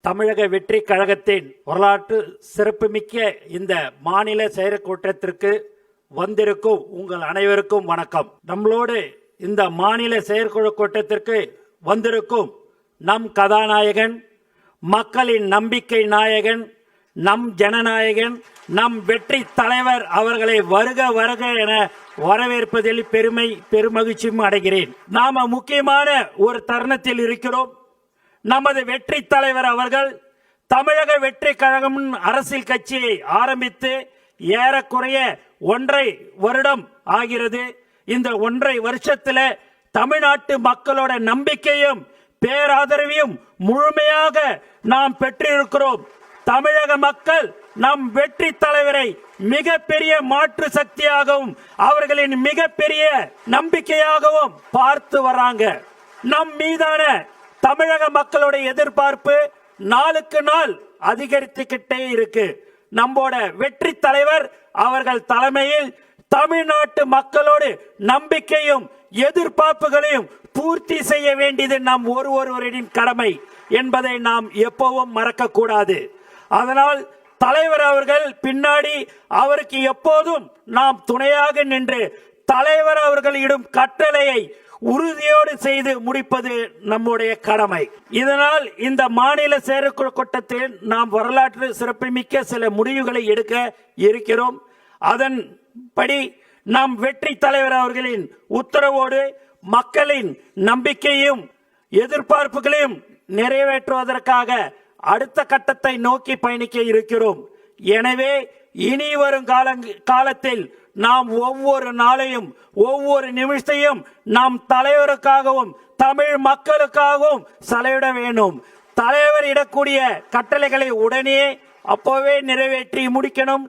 தமிழக வெற்றி கழகத்தின் வரலாற்று சிறப்புமிக்க இந்த மாநில செயற்கூட்டத்திற்கு வந்திருக்கும் உங்கள் அனைவருக்கும் வணக்கம். நம்மளோடு இந்த மாநில செயற்குழு கூட்டத்திற்கு வந்திருக்கும் நம் கதாநாயகன், மக்களின் நம்பிக்கை நாயகன், நம் ஜனநாயகன், நம் வெற்றி தலைவர் அவர்களை வருக வருக என வரவேற்பதில் பெருமகிழ்ச்சியும் அடைகிறேன். நாம முக்கியமான ஒரு தருணத்தில் இருக்கிறோம். நமது வெற்றி தலைவர் அவர்கள் தமிழக வெற்றி கழகம் அரசியல் கட்சியை ஆரம்பித்து ஏறக்குறைய 1.5 வருடம் ஆகிறது. இந்த 1.5 வருஷத்துல தமிழ்நாட்டு மக்களோட நம்பிக்கையும் பேராதரவையும் முழுமையாக நாம் பெற்றிருக்கிறோம். தமிழக மக்கள் நம் வெற்றி தலைவரை மிகப்பெரிய மாற்று சக்தியாகவும் அவர்களின் மிகப்பெரிய நம்பிக்கையாகவும் பார்த்து வராங்க. நம் மீதான தமிழக மக்களுடைய எதிர்பார்ப்பு நாளுக்கு நாள் அதிகரித்துக்கிட்டே இருக்கு. நம்மோட வெற்றி தலைவர் அவர்கள் தலைமையில் தமிழ்நாட்டு மக்களோடு நம்பிக்கையும் எதிர்பார்ப்புகளையும் பூர்த்தி செய்ய வேண்டியது நம் ஒருவரின் கடமை என்பதை நாம் எப்பவும் மறக்க கூடாது. அதனால் தலைவர் அவர்கள் பின்னாடி அவருக்கு எப்போதும் நாம் துணையாக நின்று தலைவர் அவர்களிடம் கட்டளையை உறுதியோடு செய்து முடிப்பது நம்முடைய கடமை. இதனால் இந்த மாநில செயற்குழு கூட்டத்தில் நாம் வரலாற்று சிறப்புமிக்க சில முடிவுகளை எடுக்க இருக்கிறோம். அதன்படி நம் வெற்றி தலைவர் அவர்களின் உத்தரவோடு மக்களின் நம்பிக்கையும் எதிர்பார்ப்புகளையும் நிறைவேற்றுவதற்காக அடுத்த கட்டத்தை நோக்கி பயணிக்க இருக்கிறோம். எனவே இனி வரும் காலத்தில் நாம் ஒவ்வொரு நாளையும் ஒவ்வொரு நிமிஷத்தையும் நாம் தலைவருக்காகவும் தமிழ் மக்களுக்காகவும் செலவிட வேண்டும். தலைவர் இடக்கூடிய கட்டளைகளை உடனே அப்போவே நிறைவேற்றி முடிக்கணும்.